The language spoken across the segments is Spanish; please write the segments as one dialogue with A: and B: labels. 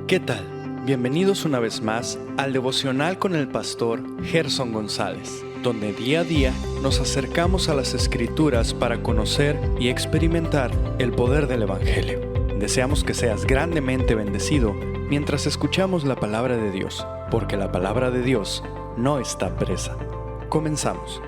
A: ¿Qué tal? Bienvenidos una vez más al devocional con el pastor Gerson González, donde día a día nos acercamos a las Escrituras para conocer y experimentar el poder del Evangelio. Deseamos que seas grandemente bendecido mientras escuchamos la palabra de Dios, porque la palabra de Dios no está presa. Comenzamos.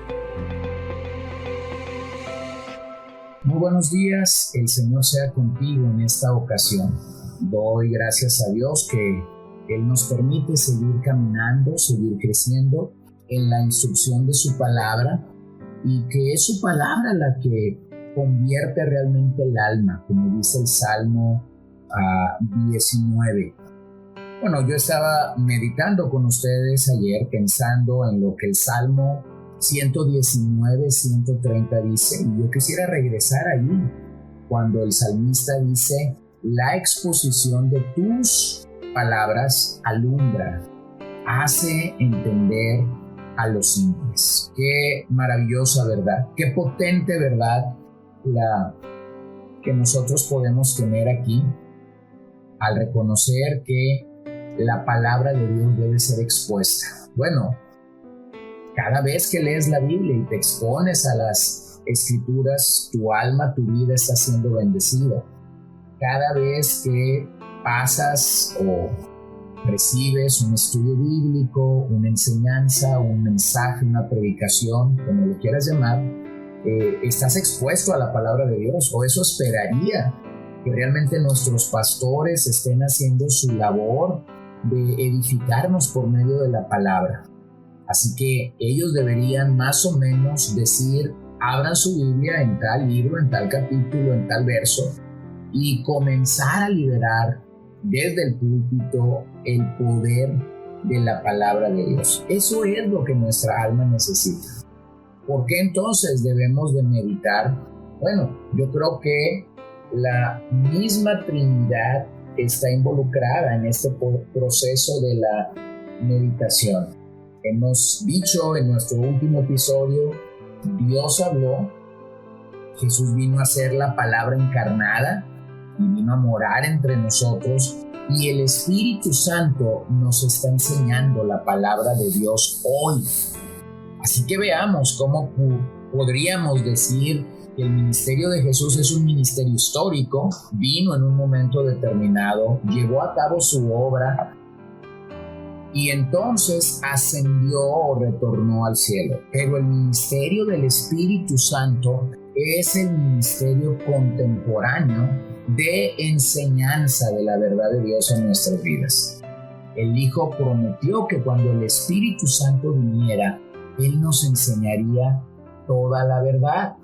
B: Muy buenos días, el Señor sea contigo en esta ocasión. Doy gracias a Dios que Él nos permite seguir caminando, seguir creciendo en la instrucción de su palabra y que es su palabra la que convierte realmente el alma, como dice el Salmo 19. Bueno, yo estaba meditando con ustedes ayer pensando en lo que el Salmo 119, 130 dice, y yo quisiera regresar allí cuando el salmista dice: la exposición de tus palabras alumbra, hace entender a los simples. Qué maravillosa verdad, qué potente verdad la que nosotros podemos tener aquí al reconocer que la palabra de Dios debe ser expuesta. Bueno, cada vez que lees la Biblia y te expones a las Escrituras, tu alma, tu vida está siendo bendecida. Cada vez que pasas o recibes un estudio bíblico, una enseñanza, un mensaje, una predicación, como lo quieras llamar, estás expuesto a la palabra de Dios, o eso esperaría, que realmente nuestros pastores estén haciendo su labor de edificarnos por medio de la palabra. Así que ellos deberían más o menos decir: abran su Biblia en tal libro, en tal capítulo, en tal verso, y comenzar a liberar desde el púlpito el poder de la palabra de Dios. Eso es lo que nuestra alma necesita. ¿Por qué entonces debemos de meditar? Bueno, yo creo que la misma Trinidad está involucrada en este proceso de la meditación. Hemos dicho en nuestro último episodio, Dios habló, Jesús vino a ser la palabra encarnada y vino a morar entre nosotros, y el Espíritu Santo nos está enseñando la palabra de Dios hoy. Así que veamos cómo podríamos decir que el ministerio de Jesús es un ministerio histórico, vino en un momento determinado, llevó a cabo su obra y entonces ascendió o retornó al cielo. Pero el ministerio del Espíritu Santo es el ministerio contemporáneo de enseñanza de la verdad de Dios en nuestras vidas. El Hijo prometió que cuando el Espíritu Santo viniera, Él nos enseñaría toda la verdad.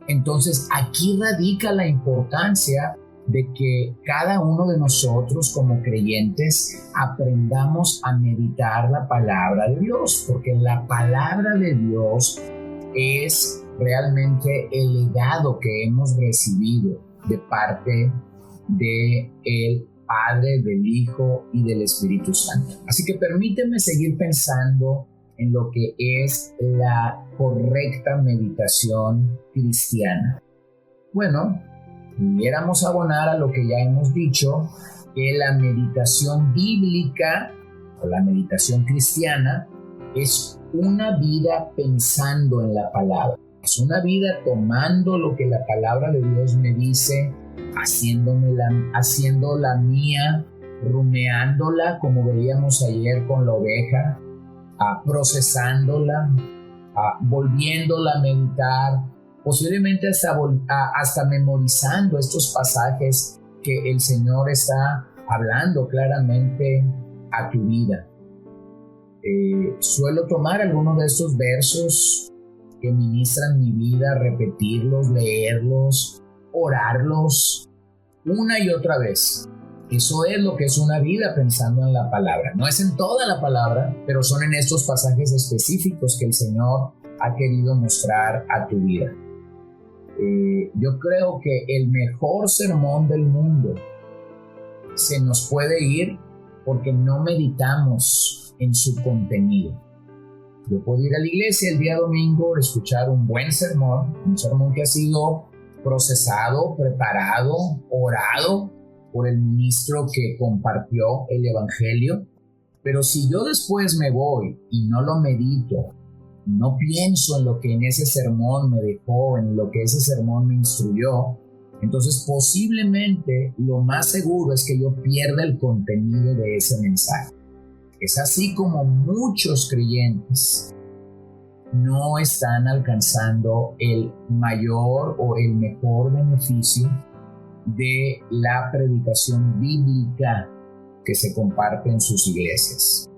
B: Entonces, aquí radica la importancia de que cada uno de nosotros como creyentes aprendamos a meditar la palabra de Dios, porque la palabra de Dios es realmente el legado que hemos recibido de parte del Padre, del Hijo y del Espíritu Santo. Así que permíteme seguir pensando en lo que es la correcta meditación cristiana. Bueno, pudiéramos abonar a lo que ya hemos dicho, que la meditación bíblica o la meditación cristiana es una vida pensando en la palabra. Es una vida tomando lo que la palabra de Dios me dice, haciéndola mía, rumiándola, como veíamos ayer con la oveja, procesándola, volviéndola a meditar, posiblemente hasta memorizando estos pasajes que el Señor está hablando claramente a tu vida. Suelo tomar algunos de estos versos que ministran mi vida, repetirlos, leerlos, orarlos una y otra vez. Eso es lo que es una vida pensando en la palabra. No es en toda la palabra, pero son en estos pasajes específicos que el Señor ha querido mostrar a tu vida. Yo creo que el mejor sermón del mundo se nos puede ir porque no meditamos en su contenido. Yo puedo ir a la iglesia el día domingo, escuchar un buen sermón, un sermón que ha sido procesado, preparado, orado, por el ministro que compartió el evangelio, pero si yo después me voy y no lo medito, no pienso en lo que en ese sermón me dejó, en lo que ese sermón me instruyó, entonces posiblemente lo más seguro es que yo pierda el contenido de ese mensaje. Es así como muchos creyentes no están alcanzando el mayor o el mejor beneficio de la predicación bíblica que se comparte en sus iglesias.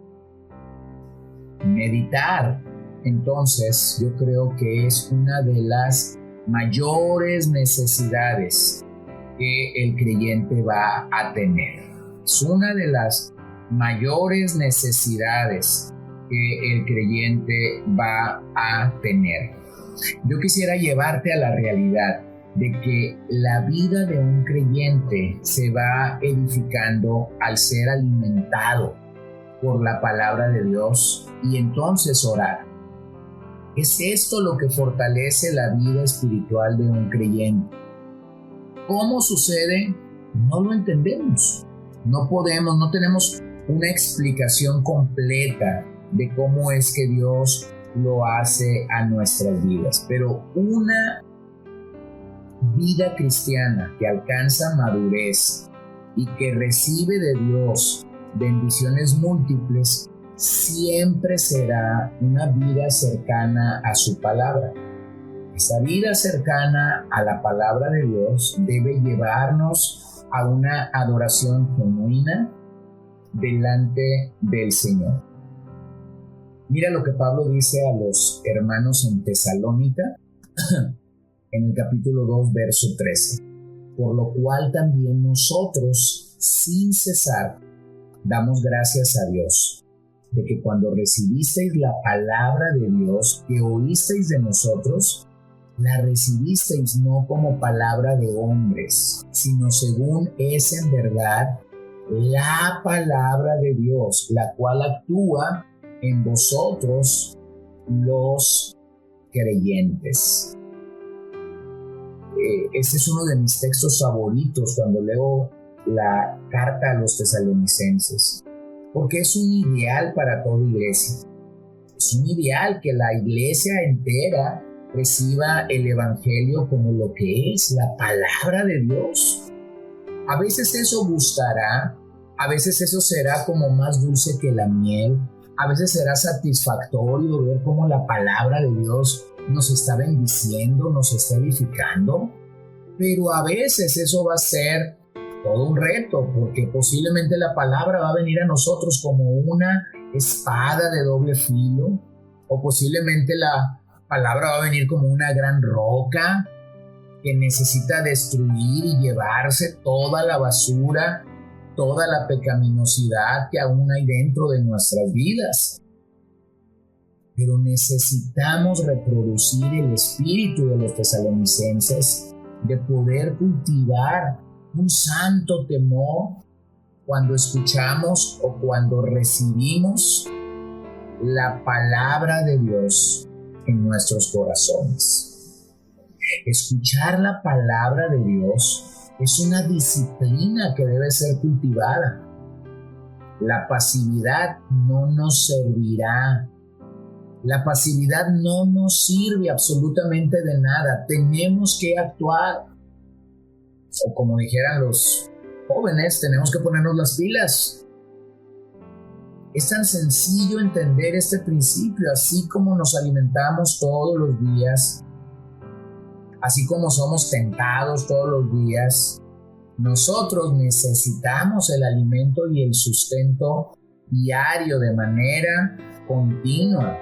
B: Meditar, entonces, yo creo que es una de las mayores necesidades que el creyente va a tener. Es una de las mayores necesidades que el creyente va a tener. Yo quisiera llevarte a la realidad de que la vida de un creyente se va edificando al ser alimentado por la palabra de Dios y entonces orar. ¿Es esto lo que fortalece la vida espiritual de un creyente? ¿Cómo sucede? No lo entendemos. No tenemos una explicación completa de cómo es que Dios lo hace a nuestras vidas. Pero una vida cristiana que alcanza madurez y que recibe de Dios bendiciones múltiples, siempre será una vida cercana a su palabra. Esa vida cercana a la palabra de Dios debe llevarnos a una adoración genuina delante del Señor. Mira lo que Pablo dice a los hermanos en Tesalónica en el capítulo 2, verso 13. Por lo cual también nosotros, sin cesar, damos gracias a Dios, de que cuando recibisteis la palabra de Dios que oísteis de nosotros, la recibisteis no como palabra de hombres, sino según es en verdad la palabra de Dios, la cual actúa en vosotros los creyentes. Este es uno de mis textos favoritos cuando leo la carta a los tesalonicenses, porque es un ideal para toda iglesia. Es un ideal que la iglesia entera reciba el evangelio como lo que es la palabra de Dios. A veces eso gustará, a veces eso será como más dulce que la miel, a veces será satisfactorio ver cómo la palabra de Dios nos está bendiciendo, nos está edificando, pero a veces eso va a ser todo un reto, porque posiblemente la palabra va a venir a nosotros como una espada de doble filo, o posiblemente la palabra va a venir como una gran roca que necesita destruir y llevarse toda la basura, toda la pecaminosidad que aún hay dentro de nuestras vidas. Pero necesitamos reproducir el espíritu de los tesalonicenses, de poder cultivar un santo temor cuando escuchamos o cuando recibimos la palabra de Dios en nuestros corazones. Escuchar la palabra de Dios es una disciplina que debe ser cultivada. La pasividad no nos servirá. La pasividad no nos sirve absolutamente de nada. Tenemos que actuar. O como dijeran los jóvenes, tenemos que ponernos las pilas. Es tan sencillo entender este principio, así como nos alimentamos todos los días, así como somos tentados todos los días, nosotros necesitamos el alimento y el sustento diario de manera continua.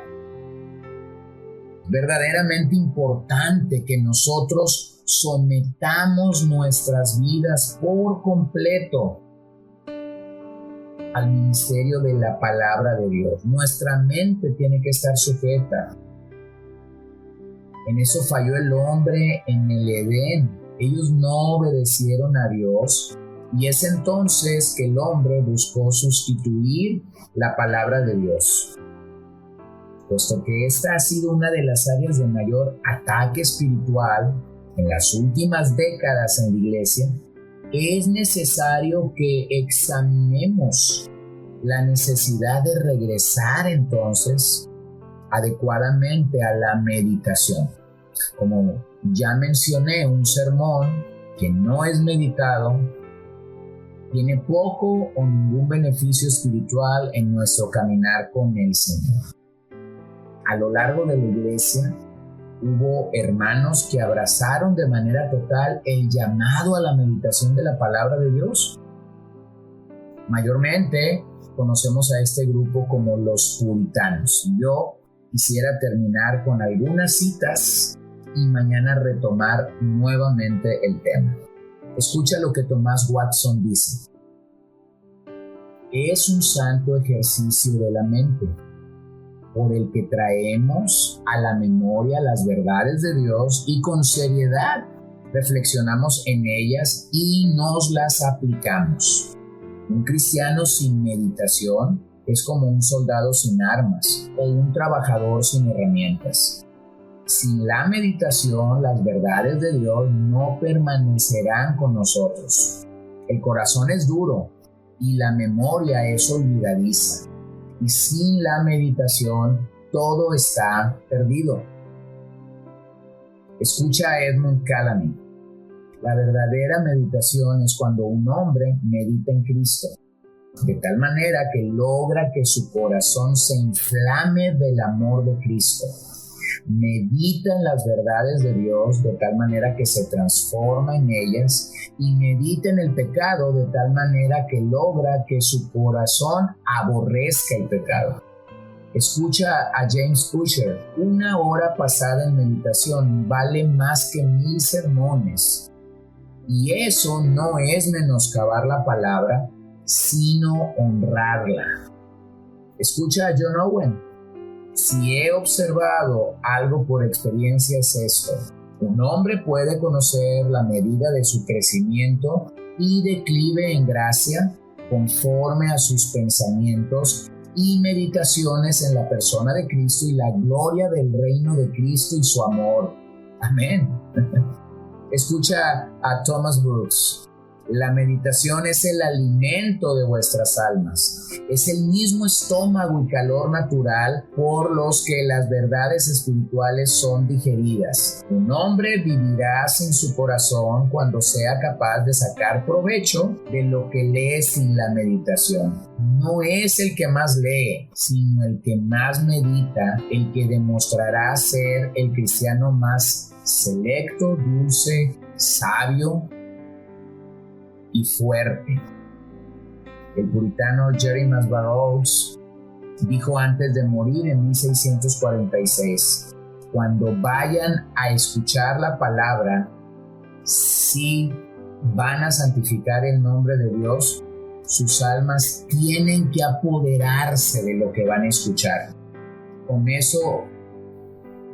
B: Es verdaderamente importante que nosotros sometamos nuestras vidas por completo al ministerio de la palabra de Dios. Nuestra mente tiene que estar sujeta. En eso falló el hombre en el Edén. Ellos no obedecieron a Dios y es entonces que el hombre buscó sustituir la palabra de Dios. Puesto que esta ha sido una de las áreas de mayor ataque espiritual en las últimas décadas en la iglesia, es necesario que examinemos la necesidad de regresar entonces adecuadamente a la meditación. Como ya mencioné, un sermón que no es meditado tiene poco o ningún beneficio espiritual en nuestro caminar con el Señor. A lo largo de la iglesia hubo hermanos que abrazaron de manera total el llamado a la meditación de la palabra de Dios. Mayormente conocemos a este grupo como los puritanos. Yo quisiera terminar con algunas citas y mañana retomar nuevamente el tema. Escucha lo que Thomas Watson dice. Es un santo ejercicio de la mente, por el que traemos a la memoria las verdades de Dios y con seriedad reflexionamos en ellas y nos las aplicamos. Un cristiano sin meditación es como un soldado sin armas o un trabajador sin herramientas. Sin la meditación, las verdades de Dios no permanecerán con nosotros. El corazón es duro y la memoria es olvidadiza. Y sin la meditación, todo está perdido. Escucha a Edmund Callamy. La verdadera meditación es cuando un hombre medita en Cristo, de tal manera que logra que su corazón se inflame del amor de Cristo. Medita en las verdades de Dios de tal manera que se transforma en ellas y medita en el pecado de tal manera que logra que su corazón aborrezca el pecado. Escucha a James Ussher. 1 hora pasada en meditación vale más que 1000 sermones. Y eso no es menoscabar la palabra, sino honrarla. Escucha a John Owen. Si he observado algo por experiencia es esto. Un hombre puede conocer la medida de su crecimiento y declive en gracia conforme a sus pensamientos y meditaciones en la persona de Cristo y la gloria del reino de Cristo y su amor. Amén. Escucha a Thomas Brooks. La meditación es el alimento de vuestras almas. Es el mismo estómago y calor natural por los que las verdades espirituales son digeridas. Un hombre vivirá sin su corazón cuando sea capaz de sacar provecho de lo que lee sin la meditación. No es el que más lee, sino el que más medita, el que demostrará ser el cristiano más selecto, dulce, sabio y fuerte. El puritano Jeremiah Burroughs dijo antes de morir en 1646: cuando vayan a escuchar la palabra, si van a santificar el nombre de Dios, sus almas tienen que apoderarse de lo que van a escuchar. Con eso,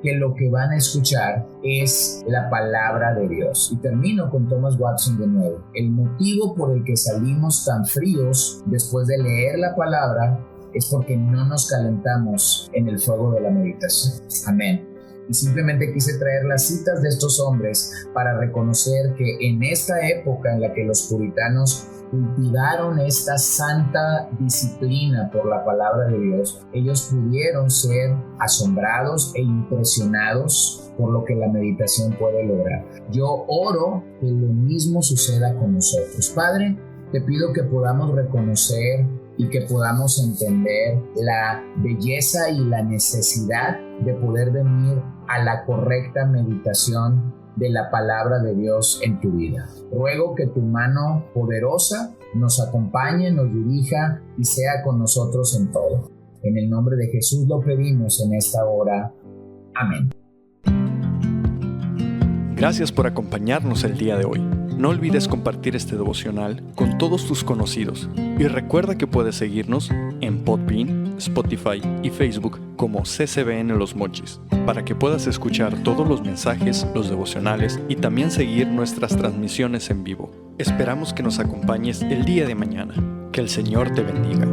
B: que lo que van a escuchar es la palabra de Dios. Y termino con Thomas Watson de nuevo. El motivo por el que salimos tan fríos después de leer la palabra es porque no nos calentamos en el fuego de la meditación. Amén. Y simplemente quise traer las citas de estos hombres para reconocer que en esta época en la que los puritanos cultivaron esta santa disciplina por la palabra de Dios, ellos pudieron ser asombrados e impresionados por lo que la meditación puede lograr. Yo oro que lo mismo suceda con nosotros. Padre, te pido que podamos reconocer y que podamos entender la belleza y la necesidad de poder venir a la correcta meditación de la palabra de Dios en tu vida. Ruego que tu mano poderosa nos acompañe, nos dirija y sea con nosotros en todo. En el nombre de Jesús lo pedimos en esta hora. Amén.
A: Gracias por acompañarnos el día de hoy. No olvides compartir este devocional con todos tus conocidos y recuerda que puedes seguirnos en Podbean, Spotify y Facebook como CCBN Los Mochis para que puedas escuchar todos los mensajes, los devocionales y también seguir nuestras transmisiones en vivo. Esperamos que nos acompañes el día de mañana. Que el Señor te bendiga.